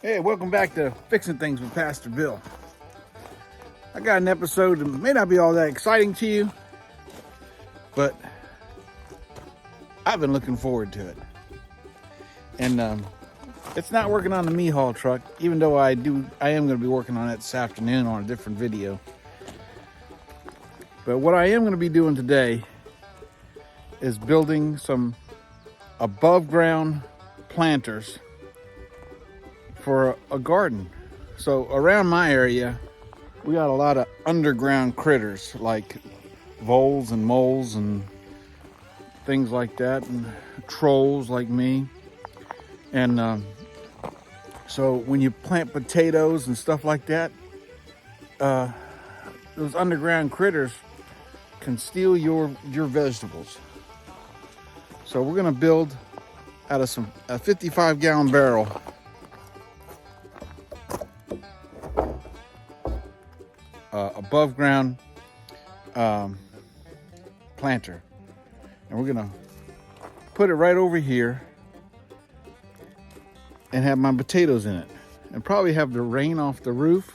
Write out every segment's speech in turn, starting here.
Hey, welcome back to Fixing Things with Pastor Bill. I got an episode that may not be all that exciting to you, but I've been looking forward to it. And it's not working on the me haul truck, even though I am going to be working on it this afternoon on a different video. But what I am going to be doing today is building some above ground planters for a garden. So around my area, we got a lot of underground critters like voles and moles and things like that, and trolls like me. And so when you plant potatoes and stuff like that, those underground critters can steal your vegetables. So we're gonna build out of a 55-gallon barrel above ground planter, and we're gonna put it right over here and have my potatoes in it, and probably have the rain off the roof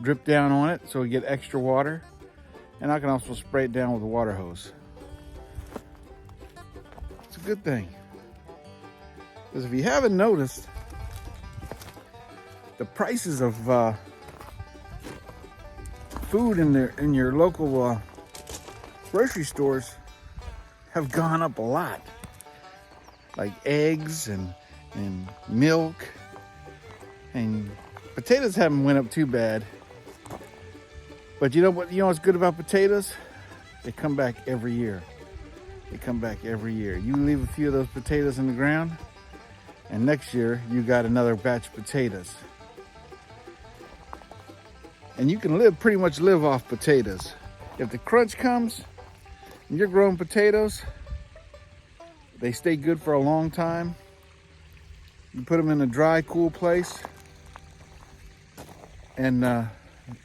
drip down on it so we get extra water, and I can also spray it down with a water hose. It's a good thing, because if you haven't noticed, the prices of food in your local grocery stores have gone up a lot. Like eggs and milk, and potatoes haven't went up too bad. But you know what's good about potatoes? They come back every year. They come back every year. You leave a few of those potatoes in the ground, and next year you got another batch of potatoes. And you can pretty much live off potatoes. If the crunch comes and you're growing potatoes, they stay good for a long time. You put them in a dry, cool place, and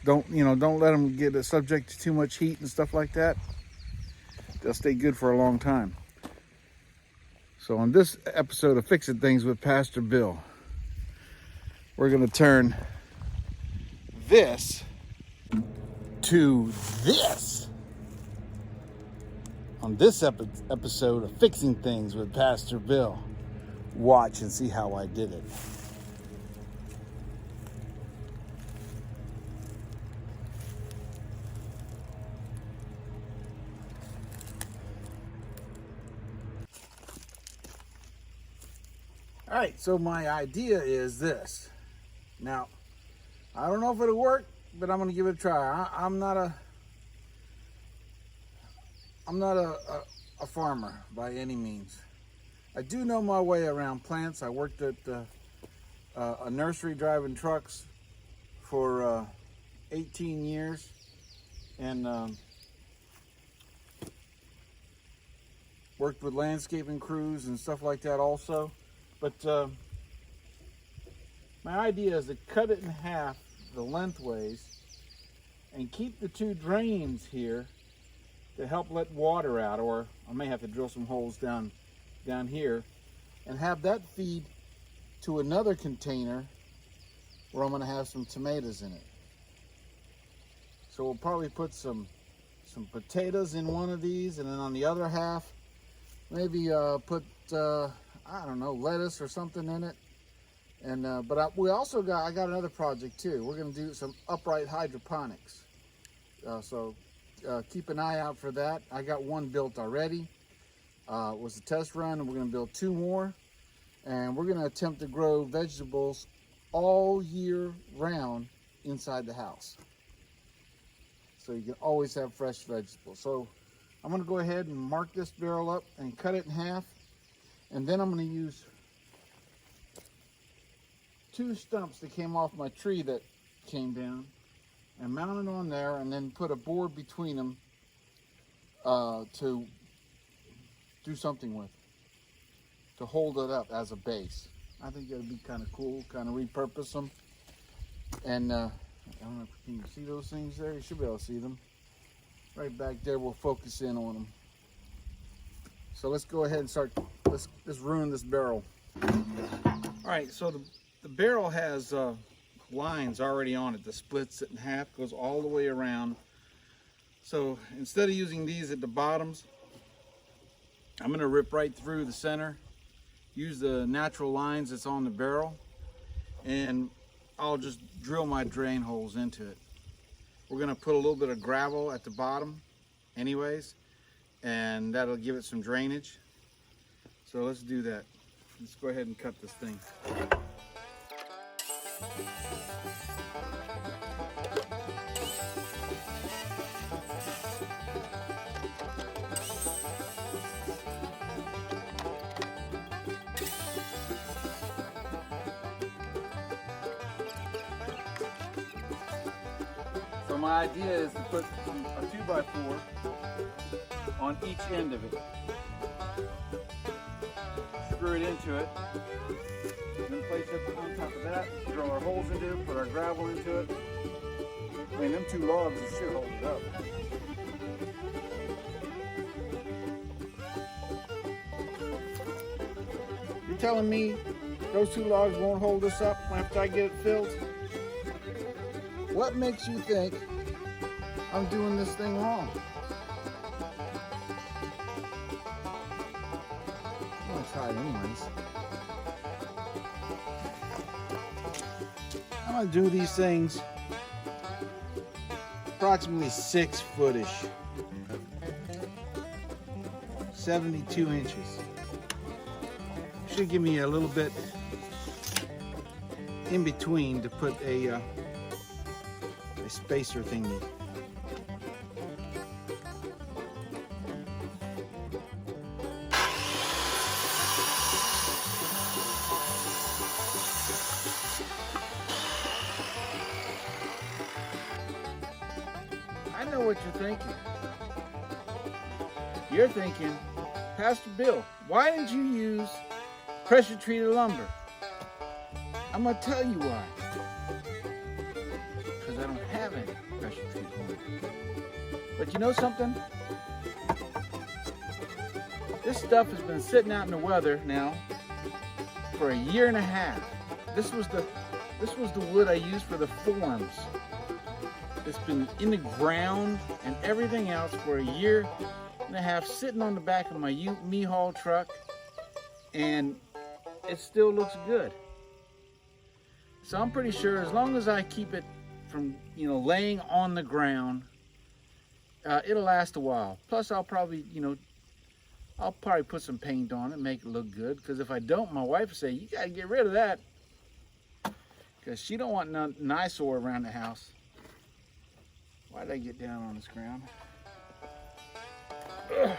don't let them get subject to too much heat and stuff like that. They'll stay good for a long time. So on this episode of Fixing Things with Pastor Bill, we're going to turn this to this on this episode of Fixing Things with Pastor Bill. Watch and see how I did it. All right, so my idea is this. Now, I don't know if it'll work, but I'm going to give it a try. I'm not a farmer by any means. I do know my way around plants. I worked at a nursery driving trucks for 18 years, and worked with landscaping crews and stuff like that also. But my idea is to cut it in half the lengthways and keep the two drains here to help let water out, or I may have to drill some holes down here, and have that feed to another container where I'm going to have some tomatoes in it. So we'll probably put some potatoes in one of these, and then on the other half maybe put I don't know, lettuce or something in it. And I got another project too. We're going to do some upright hydroponics. So keep an eye out for that. I got one built already. It was a test run, and we're going to build two more. And we're going to attempt to grow vegetables all year round inside the house, so you can always have fresh vegetables. So I'm going to go ahead and mark this barrel up and cut it in half. And then I'm going to use two stumps that came off my tree that came down and mount it on there, and then put a board between them to do something with, to hold it up as a base. I think that'd be kind of cool, kind of repurpose them. And I don't know if you can see those things there. You should be able to see them. Right back there, we'll focus in on them. So let's go ahead and let's ruin this barrel. All right, so the barrel has lines already on it. The splits it in half, goes all the way around. So instead of using these at the bottoms, I'm gonna rip right through the center, use the natural lines that's on the barrel, and I'll just drill my drain holes into it. We're gonna put a little bit of gravel at the bottom anyways, and that'll give it some drainage. So let's do that. Let's go ahead and cut this thing. So my idea is to put a 2x4 on each end of it. Screw it into it, then place it on top of that, drill our holes into it, put our gravel into it. I mean, them two logs should hold it up. You're telling me those two logs won't hold us up after I get it filled? What makes you think I'm doing this thing wrong? I'm gonna try it anyways. I'm gonna do these things approximately 6 foot-ish, 72 inches. Should give me a little bit in between to put a spacer thingy. I know what you're thinking. You're thinking, Pastor Bill, why didn't you use pressure treated lumber? I'm gonna tell you why. Because I don't have any pressure treated lumber. But you know something? This stuff has been sitting out in the weather now for 1.5 years. This was the wood I used for the forms. It's been in the ground and everything else for 1.5 years, sitting on the back of my me-haul truck, and it still looks good. So I'm pretty sure as long as I keep it from, laying on the ground, it'll last a while. Plus I'll probably put some paint on it, make it look good, because if I don't, my wife will say, you gotta get rid of that, because she don't want an eyesore around the house. Why did I get down on this ground? Ugh.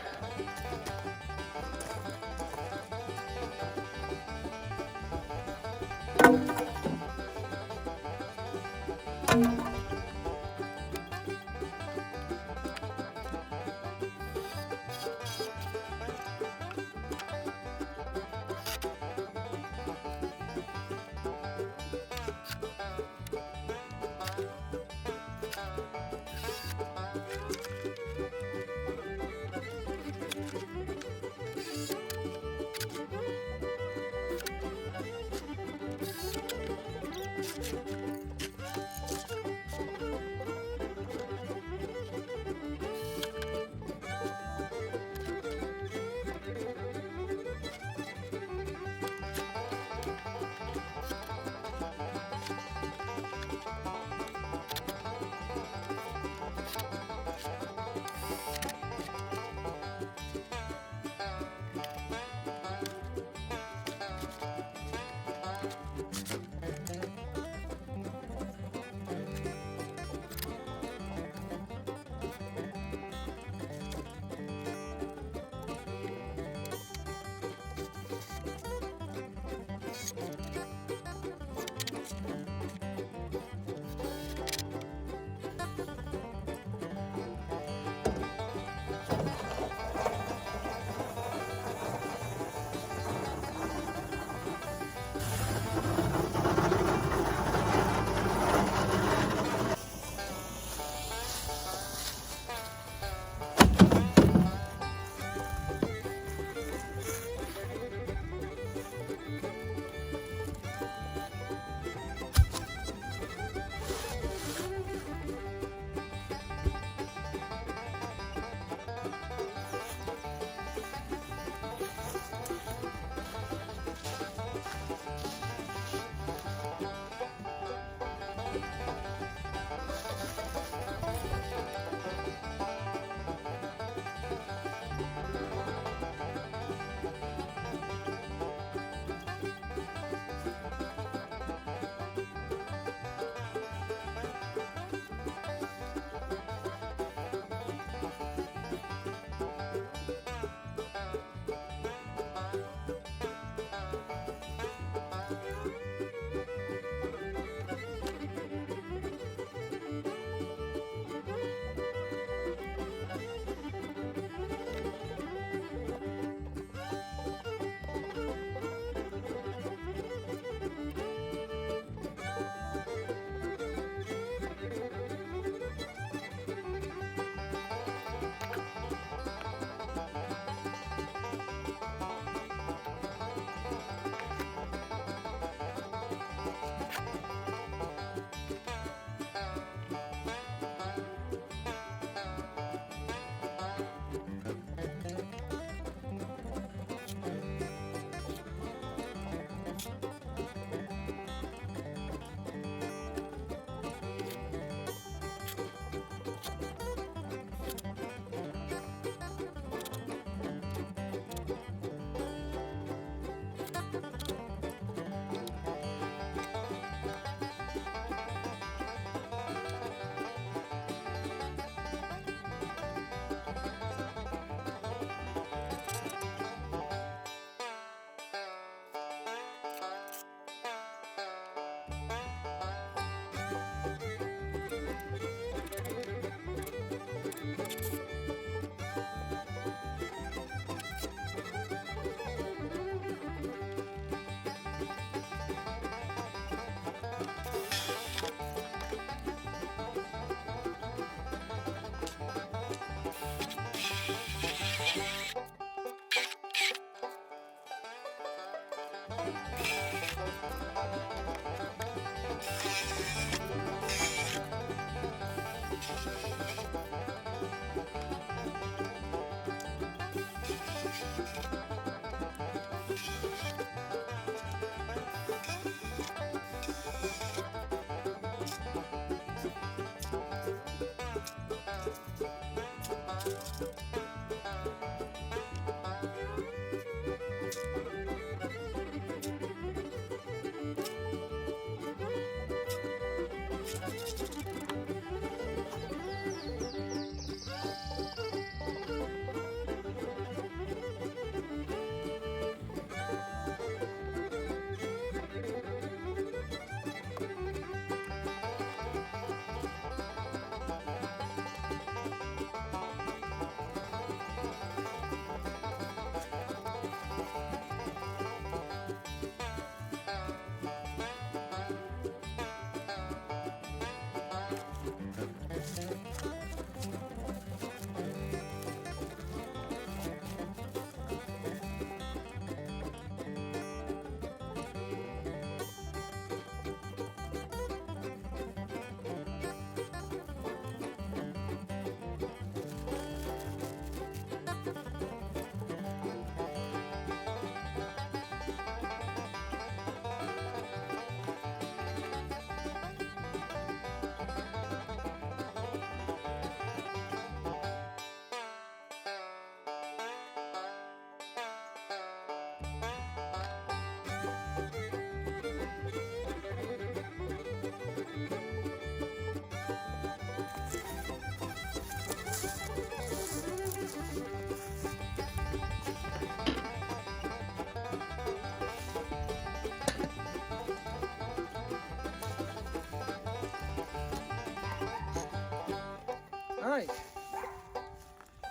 All right,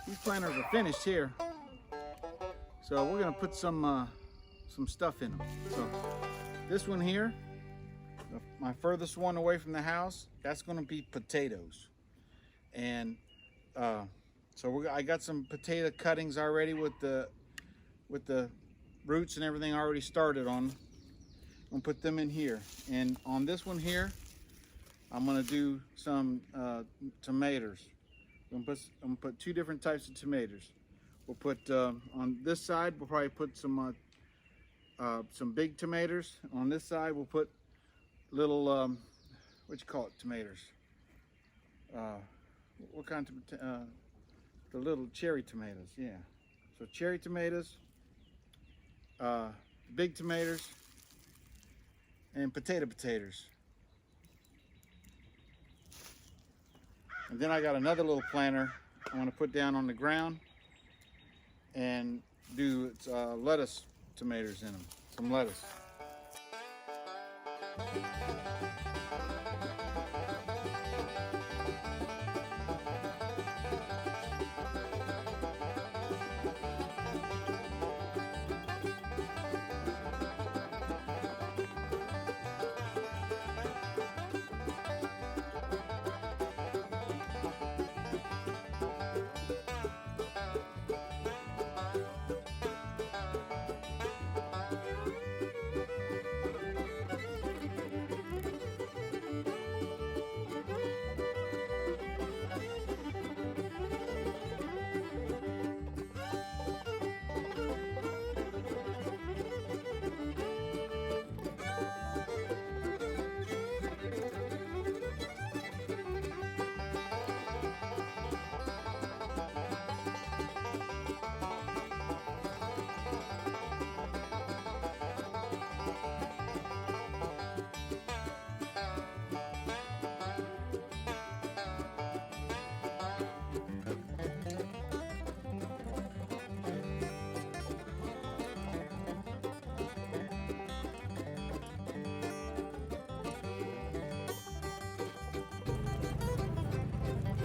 these planters are finished here. So we're gonna put some stuff in them. So this one here, my furthest one away from the house, that's gonna be potatoes. And I got some potato cuttings already with the roots and everything already started on. I'm gonna put them in here. And on this one here, I'm gonna do some tomatoes. I'm gonna put two different types of tomatoes. We'll put on this side, we'll probably put some big tomatoes. On this side, we'll put little what you call it, tomatoes. What kind of the little cherry tomatoes? Yeah. So cherry tomatoes, big tomatoes, and potatoes. And then I got another little planter I want to put down on the ground and do lettuce tomatoes in them, some lettuce.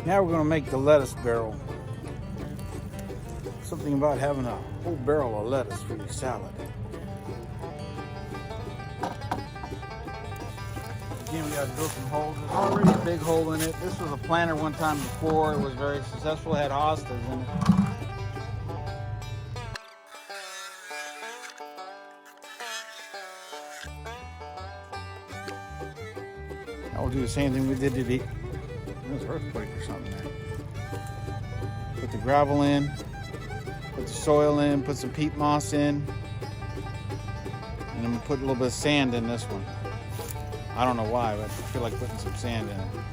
Now we're going to make the lettuce barrel. Something about having a whole barrel of lettuce for your salad. Again, we got to drill some holes. There's already a big hole in it. This was a planter one time before. It was very successful. It had hostas in it. Now we'll do the same thing we did to the, it was an earthquake or something there. Put the gravel in, put the soil in, put some peat moss in, and then we'll put a little bit of sand in this one. I don't know why, but I feel like putting some sand in it.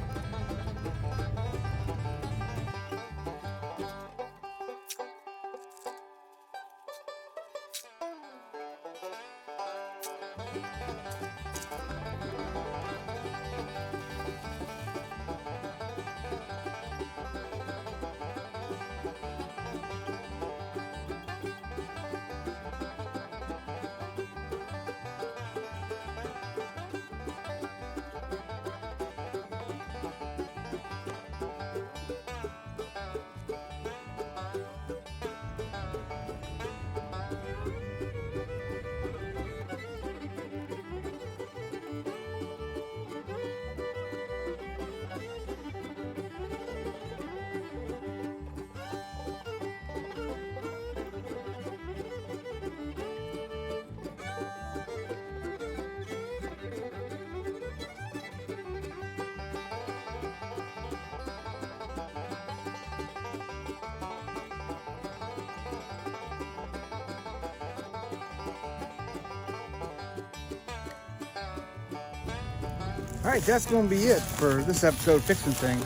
All right, that's going to be it for this episode, Fixing Things.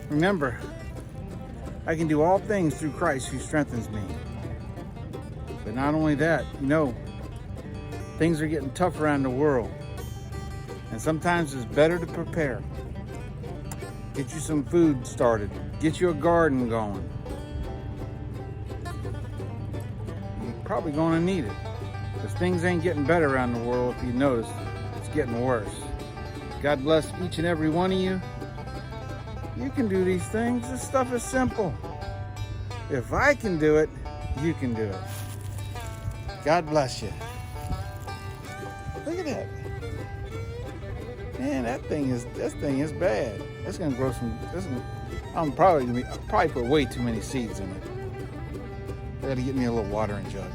Remember, I can do all things through Christ who strengthens me. But not only that, you know, things are getting tough around the world. And sometimes it's better to prepare. Get you some food started. Get you a garden going. You're probably going to need it. Because things ain't getting better around the world. If you notice, it's getting worse. God bless each and every one of you. You can do these things. This stuff is simple. If I can do it, you can do it. God bless you. Look at that. Man, this thing is bad. It's gonna grow some. I'm probably put way too many seeds in it. I gotta get me a little watering jug.